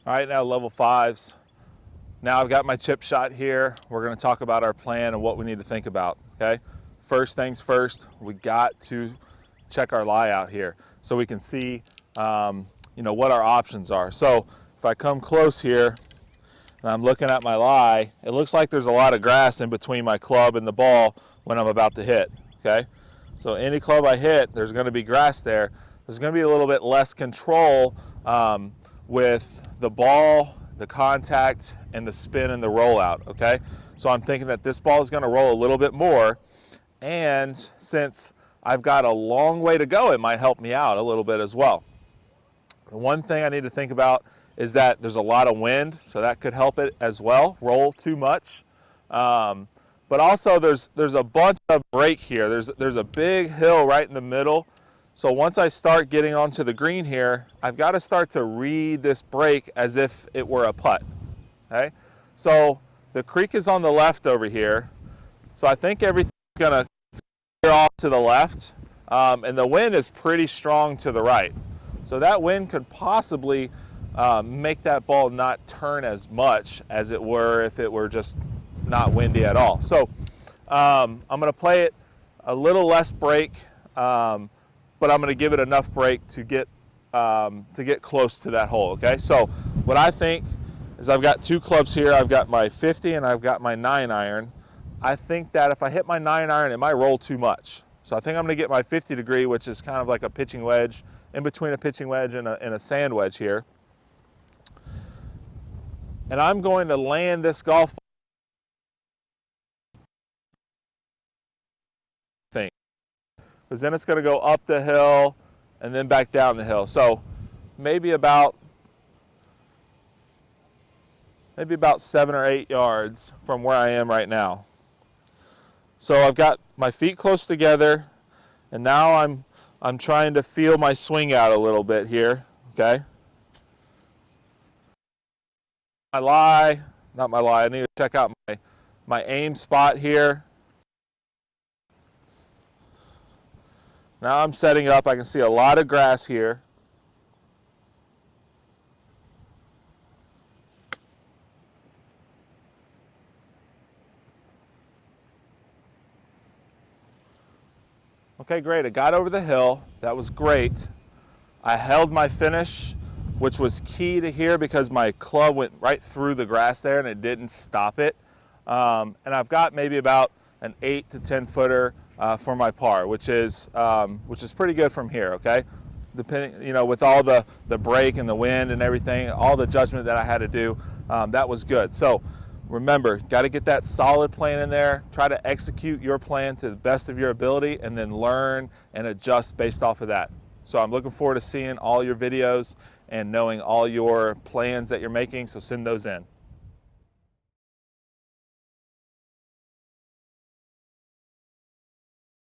All right, now level 5s. Now I've got my chip shot here. We're gonna talk about our plan and what we need to think about, okay? First things first, we got to check our lie out here so we can see what our options are. So if I come close here and I'm looking at my lie, it looks like there's a lot of grass in between my club and the ball when I'm about to hit, okay? So any club I hit, there's gonna be grass there. There's gonna be a little bit less control with the ball, the contact, and the spin and the rollout, okay? So I'm thinking that this ball is gonna roll a little bit more, and since I've got a long way to go, it might help me out a little bit as well. The one thing I need to think about is that there's a lot of wind, so that could help it as well, roll too much. But also there's a bunch of break here. There's a big hill right in the middle. So once I start getting onto the green here, I've got to start to read this break as if it were a putt, okay? So the creek is on the left over here. So I think everything's gonna clear off to the left, and the wind is pretty strong to the right. So that wind could possibly make that ball not turn as much as it were if it were just not windy at all. So I'm gonna play it a little less break, but I'm going to give it enough break to get close to that hole, okay? So what I think is I've got two clubs here. I've got my 50 and I've got my 9-iron. I think that if I hit my 9-iron, it might roll too much. So I think I'm going to get my 50 degree, which is kind of like a pitching wedge, in between a pitching wedge and a sand wedge here. And I'm going to land this golf ball thing, because then it's going to go up the hill and then back down the hill. So maybe about 7 or 8 yards from where I am right now. So I've got my feet close together, and now I'm trying to feel my swing out a little bit here, okay? I need to check out my aim spot here. Now I'm setting up. I can see a lot of grass here. Okay, great. I got over the hill. That was great. I held my finish, which was key to here because my club went right through the grass there and it didn't stop it. And I've got maybe about an 8 to 10 footer for my par, which is pretty good from here, okay? Depending, with all the break and the wind and everything, all the judgment that I had to do, that was good. So remember, got to get that solid plan in there, try to execute your plan to the best of your ability, and then learn and adjust based off of that. So I'm looking forward to seeing all your videos and knowing all your plans that you're making, so send those in.